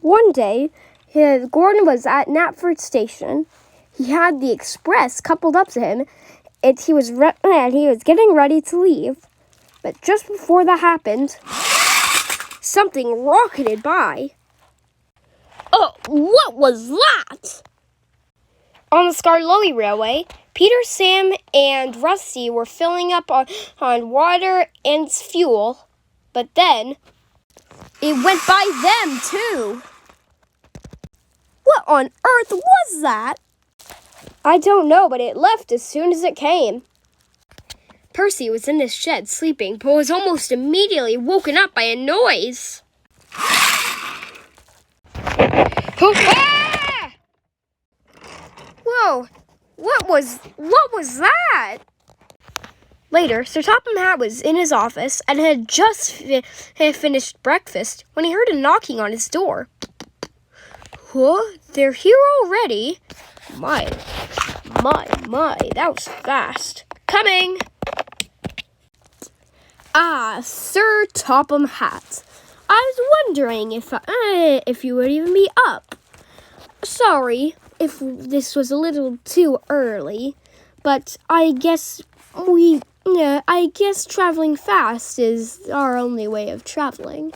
One day, Gordon was at Knapford Station. He had the express coupled up to him, and he was getting ready to leave. But just before that happened, something rocketed by. Oh, what was that? On the Scarlowee Railway, Peter, Sam, and Rusty were filling up on water and fuel, but then it went by them too. What on earth was that? I don't know, but it left as soon as it came. Percy was in his shed sleeping, but was almost immediately woken up by a noise. Whoa! What was that? Later, Sir Topham Hatt was in his office and had just finished breakfast when he heard a knocking on his door. Huh? They're here already? My, that was fast. Coming! Ah, Sir Topham Hatt. I was wondering if you would even be up. Sorry if this was a little too early, but I guess traveling fast is our only way of traveling.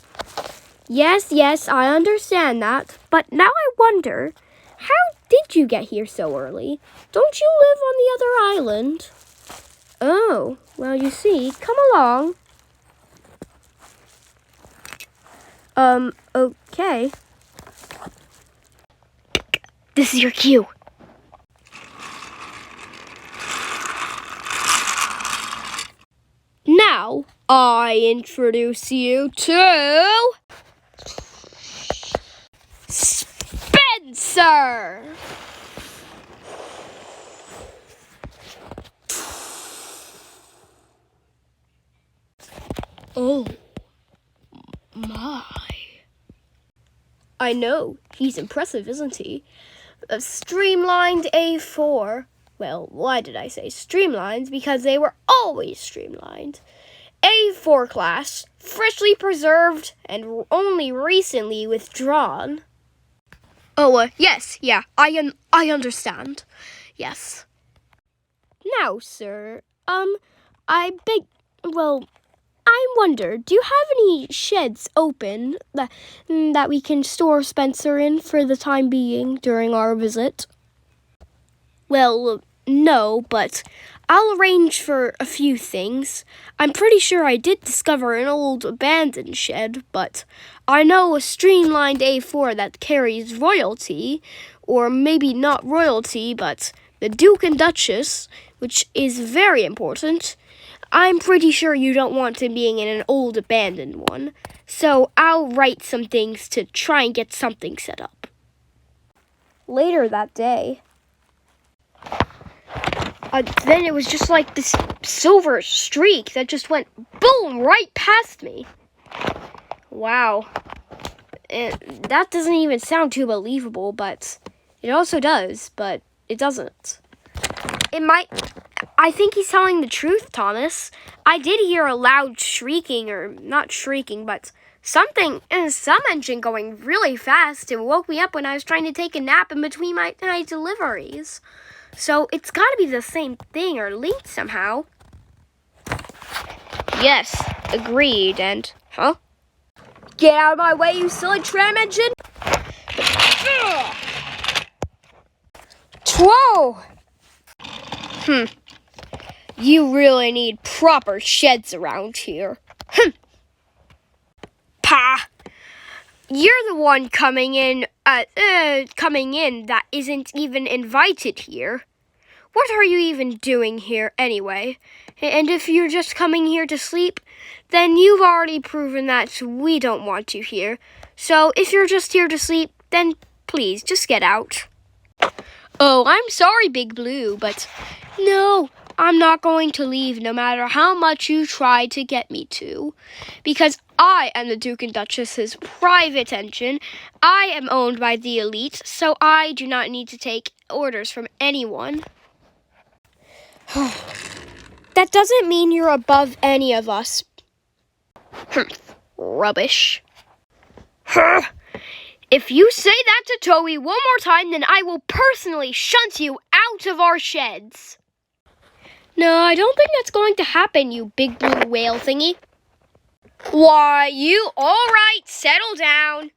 Yes, I understand that, but now I wonder, how did you get here so early? Don't you live on the other island? Oh, well, you see, come along. Okay. This is your cue. Now, I introduce you to Spencer! Oh, my. I know, he's impressive, isn't he? A streamlined A4. Well, why did I say streamlined? Because they were always streamlined. A4 class, freshly preserved and only recently withdrawn. Oh, yes, yeah, I understand. Yes. Now, sir, I wonder, do you have any sheds open that we can store Spencer in for the time being during our visit? Well, no, but I'll arrange for a few things. I'm pretty sure I did discover an old abandoned shed, but I know a streamlined A4 that carries royalty, or maybe not royalty, but the Duke and Duchess, which is very important. I'm pretty sure you don't want him being in an old abandoned one, so I'll write some things to try and get something set up. Later that day, then it was just like this silver streak that just went boom right past me. Wow. That doesn't even sound too believable, but it also does, but it doesn't. I think he's telling the truth, Thomas. I did hear a loud shrieking, or not shrieking, but some engine going really fast and woke me up when I was trying to take a nap in between my deliveries. So it's got to be the same thing or linked somehow. Yes, agreed, and... Huh? Get out of my way, you silly tram engine! Whoa! You really need proper sheds around here. Pah! You're the one coming in that isn't even invited here. What are you even doing here anyway? And if you're just coming here to sleep, then you've already proven that we don't want you here. So if you're just here to sleep, then please, just get out. Oh, I'm sorry, Big Blue, but no, I'm not going to leave no matter how much you try to get me to. Because I am the Duke and Duchess's private engine. I am owned by the elite, so I do not need to take orders from anyone. That doesn't mean you're above any of us. Rubbish. If you say that to Toby one more time, then I will personally shunt you out of our sheds. No, I don't think that's going to happen, you big blue whale thingy. Why, you all right, settle down.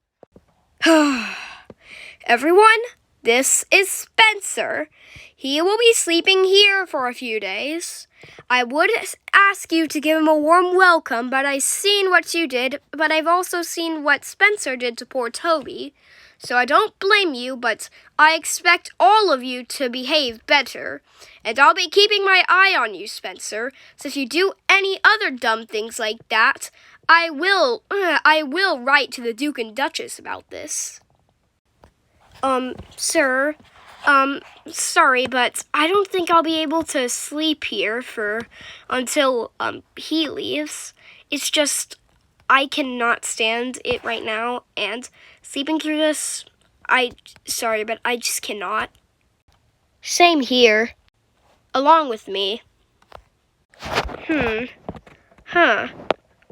Everyone, this is Spencer. He will be sleeping here for a few days. I would ask you to give him a warm welcome, but I've seen what you did, but I've also seen what Spencer did to poor Toby. So I don't blame you, but I expect all of you to behave better. And I'll be keeping my eye on you, Spencer. So if you do any other dumb things like that, I will write to the Duke and Duchess about this. Sir, sorry, but I don't think I'll be able to sleep here until he leaves. It's just, I cannot stand it right now, and sleeping through this, sorry, but I just cannot. Same here. Along with me.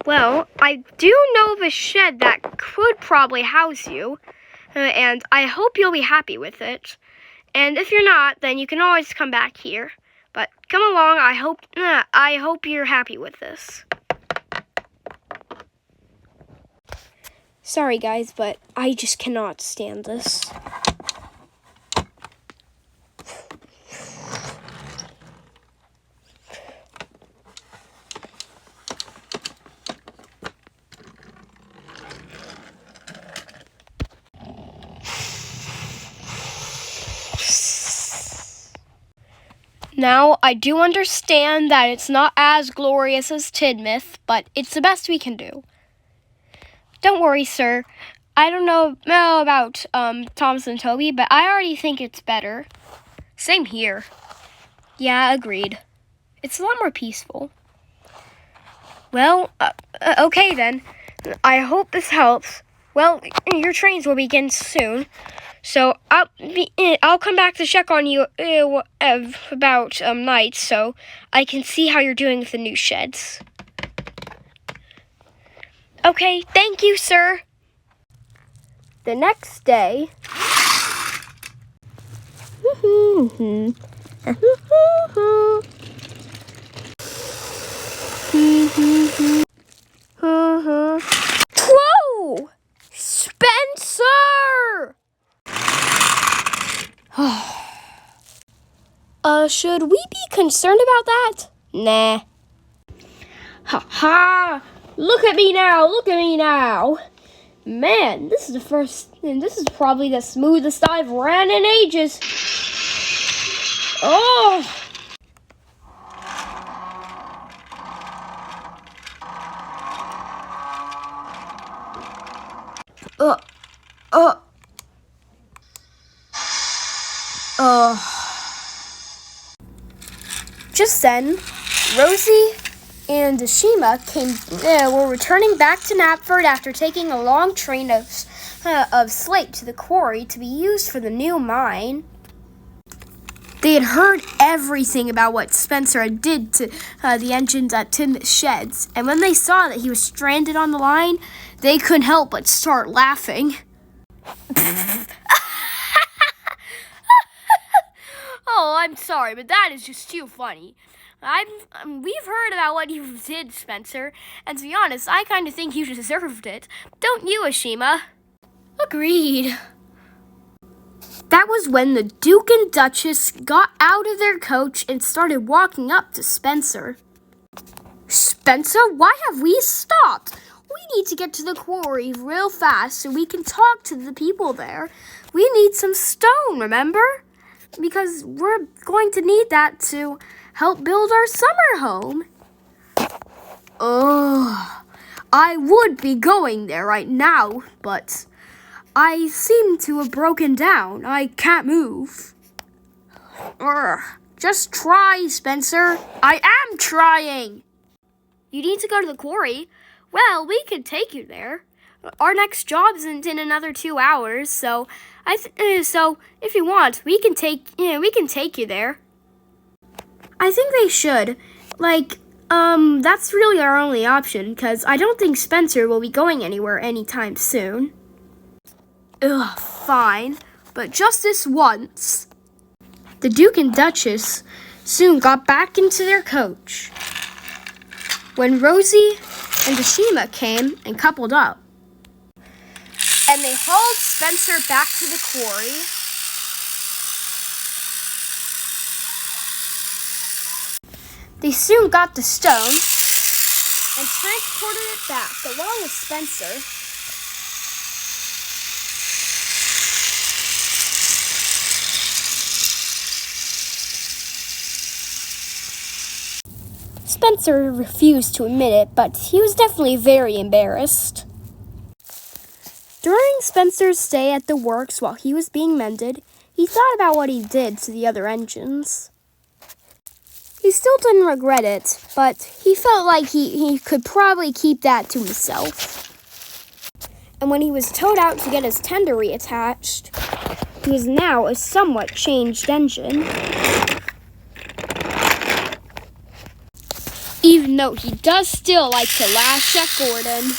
Well, I do know of a shed that could probably house you, and I hope you'll be happy with it. And if you're not, then you can always come back here. But come along, I hope you're happy with this. Sorry guys, but I just cannot stand this. Now, I do understand that it's not as glorious as Tidmouth, but it's the best we can do. Don't worry, sir. I don't know about Thomas and Toby, but I already think it's better. Same here. Yeah, agreed. It's a lot more peaceful. Well, okay then. I hope this helps. Well, your trains will begin soon. So I'll come back to check on you about night, so I can see how you're doing with the new sheds. Okay, thank you, sir. The next day. Whoa! Spencer! Should we be concerned about that? Nah. Ha ha! Look at me now! Man, this is probably the smoothest I've ran in ages. Oh! Just then, Rosie and Ashima were returning back to Knapford after taking a long train of slate to the quarry to be used for the new mine. They had heard everything about what Spencer did to the engines at Tidmouth Sheds, and when they saw that he was stranded on the line, they couldn't help but start laughing. Oh, I'm sorry, but that is just too funny. We've heard about what you did, Spencer, and to be honest, I kind of think you deserved it. Don't you, Ashima? Agreed. That was when the Duke and Duchess got out of their coach and started walking up to Spencer. Spencer, why have we stopped? We need to get to the quarry real fast so we can talk to the people there. We need some stone, remember? Because we're going to need that to help build our summer home. I would be going there right now, but I seem to have broken down. I can't move. Just try, Spencer. I am trying. You need to go to the quarry. Well, we could take you there. Our next job isn't in another 2 hours, so so if you want, we can take you there. I think they should. That's really our only option, because I don't think Spencer will be going anywhere anytime soon. Ugh, fine, but just this once. The Duke and Duchess soon got back into their coach when Rosie and Ashima came and coupled up. And they hauled Spencer back to the quarry. They soon got the stone and transported it back along with Spencer. Spencer refused to admit it, but he was definitely very embarrassed. During Spencer's stay at the works while he was being mended, he thought about what he did to the other engines. He still didn't regret it, but he felt like he could probably keep that to himself. And when he was towed out to get his tender reattached, he was now a somewhat changed engine. Even though he does still like to laugh at Gordon.